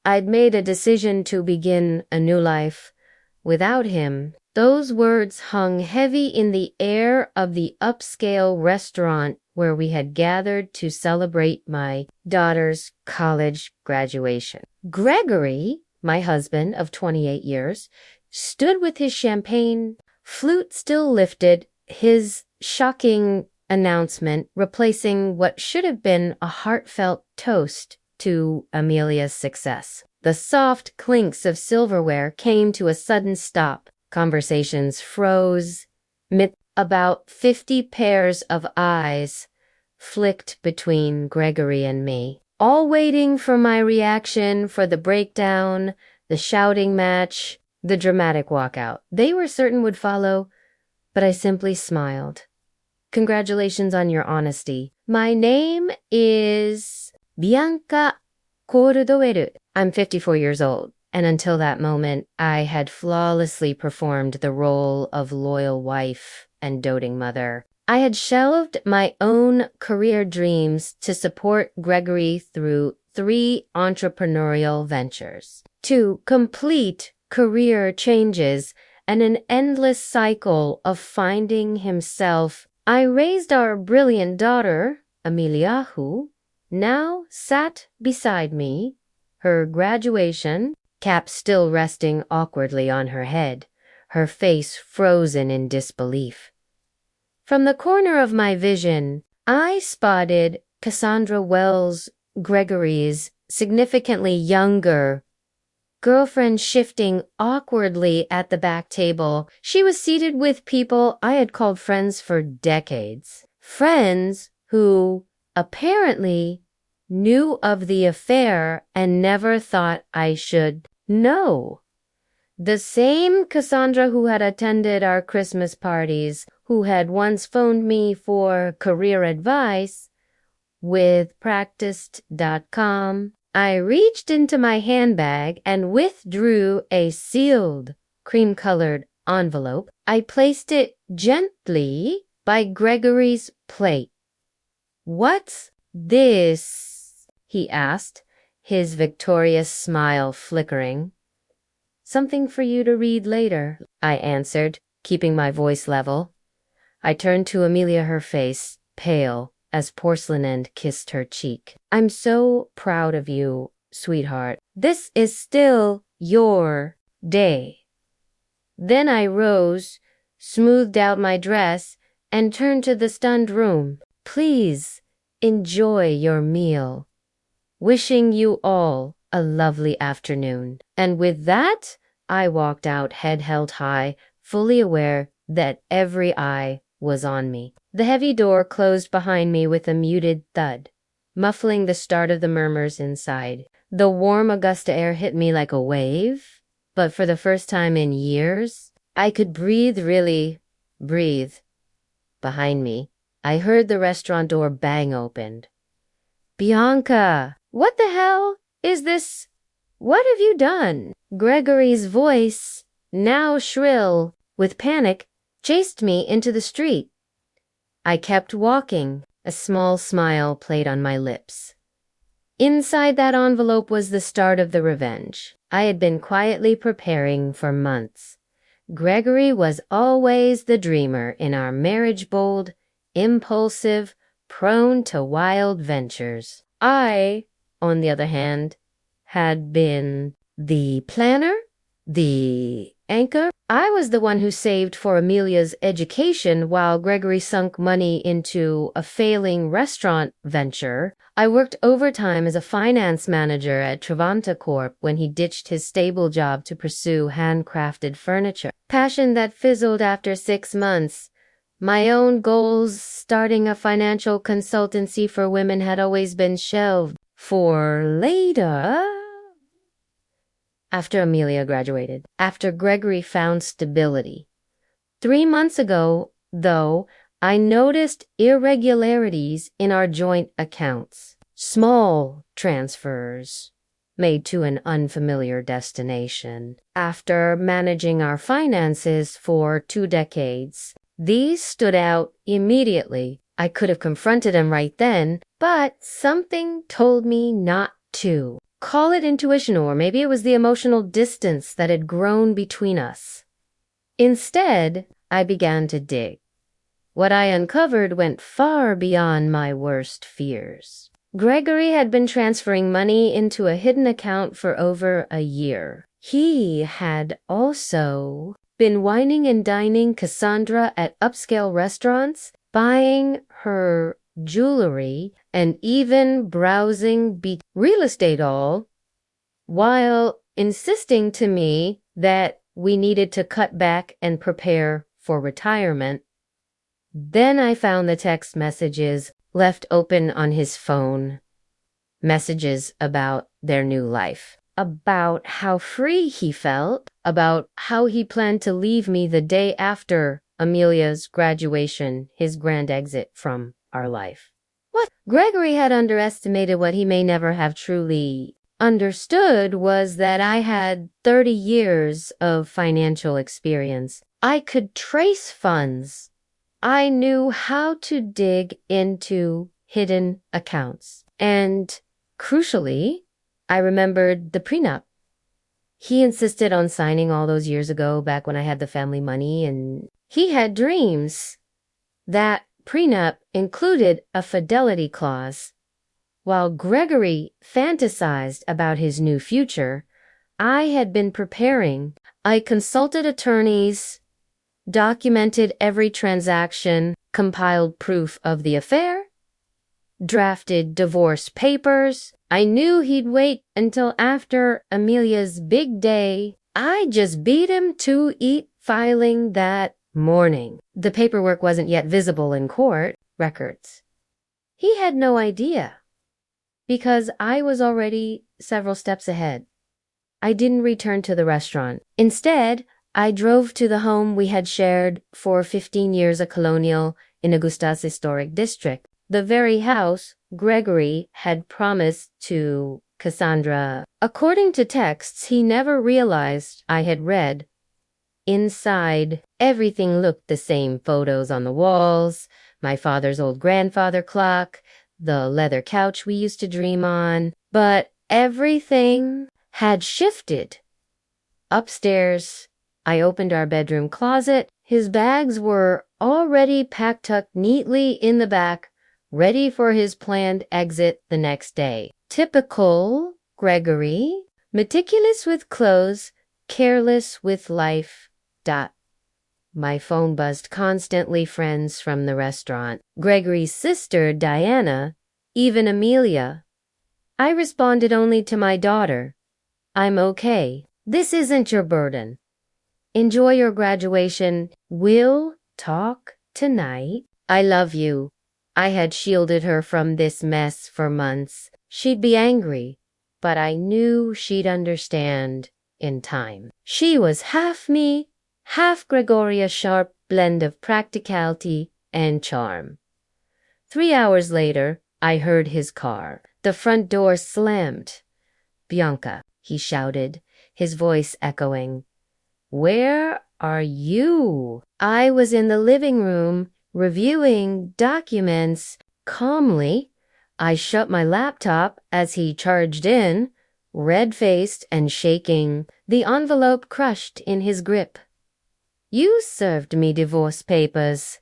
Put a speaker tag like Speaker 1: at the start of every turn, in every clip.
Speaker 1: I'd made a decision to begin a new life without him. Those words hung heavy in the air of the upscale restaurant where we had gathered to celebrate my daughter's college graduation. Gregory, my husband of 28 years, stood with his champagne flute still lifted, his shocking announcement replacing what should have been a heartfelt toast to Amelia's success. The soft clinks of silverware came to a sudden stop. Conversations froze. About 50 pairs of eyes flicked between Gregory and me, all waiting for my reaction for the breakdown, the shouting match, the dramatic walkout. They were certain would follow, but I simply smiled. Congratulations on your honesty. My name is Bianca Cordoel. I'm 54 years old, and until that moment, I had flawlessly performed the role of loyal wife and doting mother. I had shelved my own career dreams to support Gregory through 3 entrepreneurial ventures, to complete career changes and an endless cycle of finding himself. I raised our brilliant daughter, Amelia, who now sat beside me, her graduation cap still resting awkwardly on her head, her face frozen in disbelief. From the corner of my vision, I spotted Cassandra Wells, Gregory's significantly younger girlfriend, shifting awkwardly at the back table. She was seated with people I had called friends for decades. Friends who apparently knew of the affair and never thought I should know. The same Cassandra who had attended our Christmas parties, who had once phoned me for career advice with Practiced.com. I reached into my handbag and withdrew a sealed, cream-colored envelope. I placed it gently by Gregory's plate. "What's this?" he asked, his victorious smile flickering. "Something for you to read later," I answered, keeping my voice level. I turned to Amelia, her face pale as porcelain end kissed her cheek. "I'm so proud of you, sweetheart. This is still your day." Then I rose, smoothed out my dress, and turned to the stunned room. "Please enjoy your meal. Wishing you all a lovely afternoon." And with that, I walked out head held high, fully aware that every eye was on me. The heavy door closed behind me with a muted thud, muffling the start of the murmurs inside. The warm Augusta air hit me like a wave, but for the first time in years, I could really breathe. Behind me, I heard the restaurant door bang open. "Bianca, what the hell is this? What have you done?" Gregory's voice, now shrill with panic, chased me into the street. I kept walking. A small smile played on my lips. Inside that envelope was the start of the revenge I had been quietly preparing for months. Gregory was always the dreamer in our marriage, bold, impulsive, prone to wild ventures. I, on the other hand, had been the planner, the anchor. I was the one who saved for Amelia's education while Gregory sunk money into a failing restaurant venture. I worked overtime as a finance manager at Travanta Corp when he ditched his stable job to pursue handcrafted furniture. Passion that fizzled after 6 months. My own goals, starting a financial consultancy for women, had always been shelved for later. After Amelia graduated, after Gregory found stability. 3 months ago, though, I noticed irregularities in our joint accounts. Small transfers made to an unfamiliar destination. After managing our finances for 2 decades, these stood out immediately. I could have confronted him right then, but something told me not to. Call it intuition, or maybe it was the emotional distance that had grown between us. Instead, I began to dig. What I uncovered went far beyond my worst fears. Gregory had been transferring money into a hidden account for over a year. He had also been wining and dining Cassandra at upscale restaurants, buying her jewelry, and even browsing real estate, all while insisting to me that we needed to cut back and prepare for retirement. Then I found the text messages left open on his phone. Messages about their new life, about how free he felt, about how he planned to leave me the day after Amelia's graduation, his grand exit from our life. What Gregory had underestimated, what he may never have truly understood, was that I had 30 years of financial experience. I could trace funds. I knew how to dig into hidden accounts. And crucially, I remembered the prenup. He insisted on signing all those years ago, back when I had the family money, and he had dreams. That prenup included a fidelity clause. While Gregory fantasized about his new future, I had been preparing. I consulted attorneys, documented every transaction, compiled proof of the affair, drafted divorce papers. I knew he'd wait until after Amelia's big day. I just beat him to eat filing that morning. The paperwork wasn't yet visible in court records. He had no idea, because I was already several steps ahead. I didn't return to the restaurant. Instead, I drove to the home we had shared for 15 years, a colonial in Augusta's historic district. The very house Gregory had promised to Cassandra. According to texts he never realized I had read. Inside, everything looked the same. Photos on the walls, my father's old grandfather clock, the leather couch we used to dream on. But everything had shifted. Upstairs, I opened our bedroom closet. His bags were already packed, tucked neatly in the back, ready for his planned exit the next day. Typical Gregory, meticulous with clothes, careless with life. My phone buzzed constantly. Friends from the restaurant, Gregory's sister Diana, even Amelia. I responded only to my daughter. I'm okay. This isn't your burden. Enjoy your graduation. We'll talk tonight. I love you. I had shielded her from this mess for months. She'd be angry, but I knew she'd understand in time. She was half me, half Gregoria, sharp blend of practicality and charm. 3 hours later, I heard his car. The front door slammed. "Bianca," he shouted, his voice echoing. "Where are you?" I was in the living room, reviewing documents. Calmly, I shut my laptop as he charged in, red-faced and shaking, the envelope crushed in his grip. "You served me divorce papers.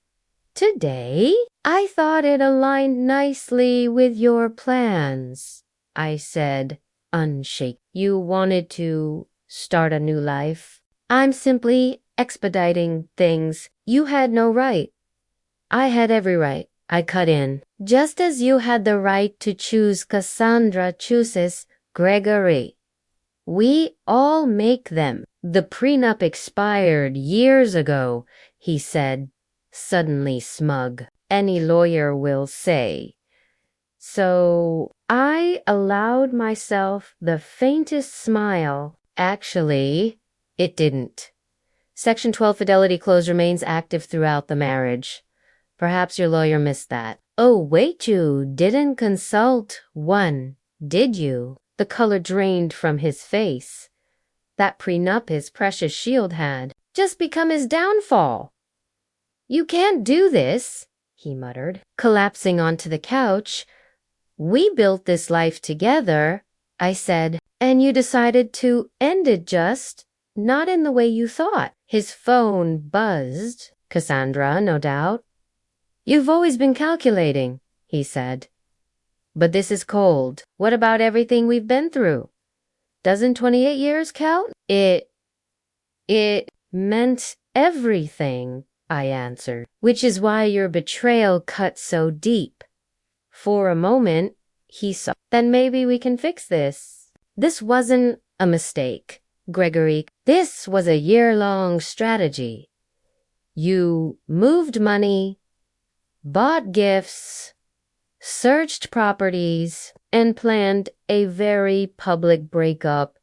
Speaker 1: Today? I thought it aligned nicely with your plans," I said, unshaken. "You wanted to start a new life. I'm simply expediting things. You had no right." "I had every right," I cut in. "Just as you had the right to choose Cassandra chooses Gregory. We all make them." "The prenup expired years ago," he said, suddenly smug. "Any lawyer will say." So I allowed myself the faintest smile. Actually, it didn't. Section 12 fidelity clause remains active throughout the marriage. Perhaps your lawyer missed that. "Oh, wait, you didn't consult one, did you?" The color drained from his face. That prenup his precious shield had just become his downfall. "You can't do this," he muttered, collapsing onto the couch. "We built this life together. I said, and you decided to end it just not in the way you thought. His phone buzzed. Cassandra, no doubt. You've always been calculating, he said. But this is cold. What about everything we've been through? Doesn't 28 years count? It meant everything, I answered, which is why your betrayal cut so deep. For a moment, he saw, then maybe we can fix this. This wasn't a mistake, Gregory. This was a year-long strategy. You moved money, bought gifts, searched properties, and planned a very public breakup.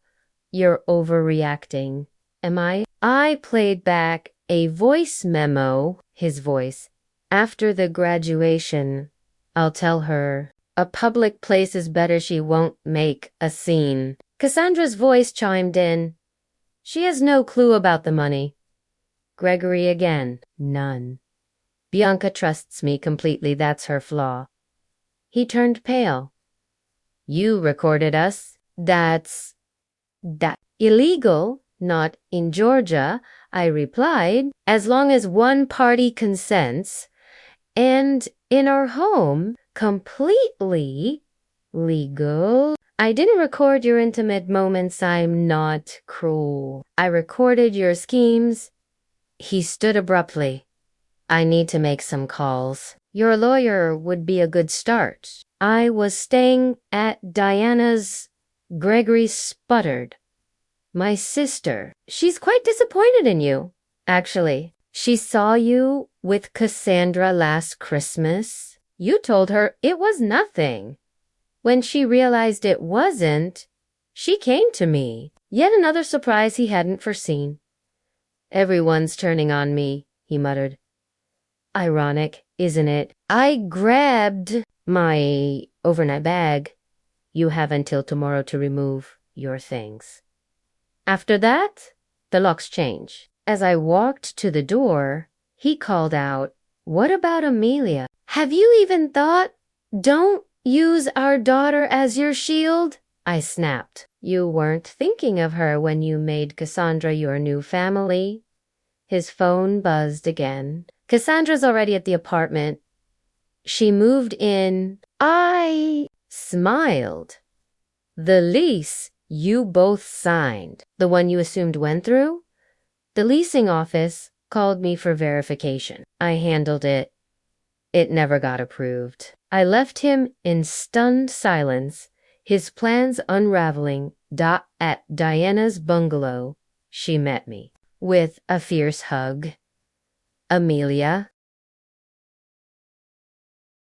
Speaker 1: You're overreacting. Am I? I played back a voice memo, his voice. After the graduation, I'll tell her. A public place is better, she won't make a scene. Cassandra's voice chimed in. She has no clue about the money. Gregory again. None. Bianca trusts me completely, that's her flaw. He turned pale. You recorded us. That's illegal, not in Georgia, I replied, as long as one party consents, and in our home, completely legal. I didn't record your intimate moments, I'm not cruel. I recorded your schemes. He stood abruptly. I need to make some calls. Your lawyer would be a good start. I was staying at Diana's. Gregory sputtered. My sister. She's quite disappointed in you. Actually, she saw you with Cassandra last Christmas. You told her it was nothing. When she realized it wasn't, she came to me. Yet another surprise he hadn't foreseen. Everyone's turning on me, he muttered. Ironic, isn't it? I grabbed my overnight bag. You have until tomorrow to remove your things. After that, the locks change. As I walked to the door, he called out, What about Amelia? Have you even thought? Don't use our daughter as your shield? I snapped. You weren't thinking of her when you made Cassandra your new family. His phone buzzed again. Cassandra's already at the apartment. She moved in. I smiled. The lease you both signed, the one you assumed went through? The leasing office called me for verification. I handled it. It never got approved. I left him in stunned silence, his plans unraveling. At Diana's bungalow, she met me with a fierce hug. Amelia,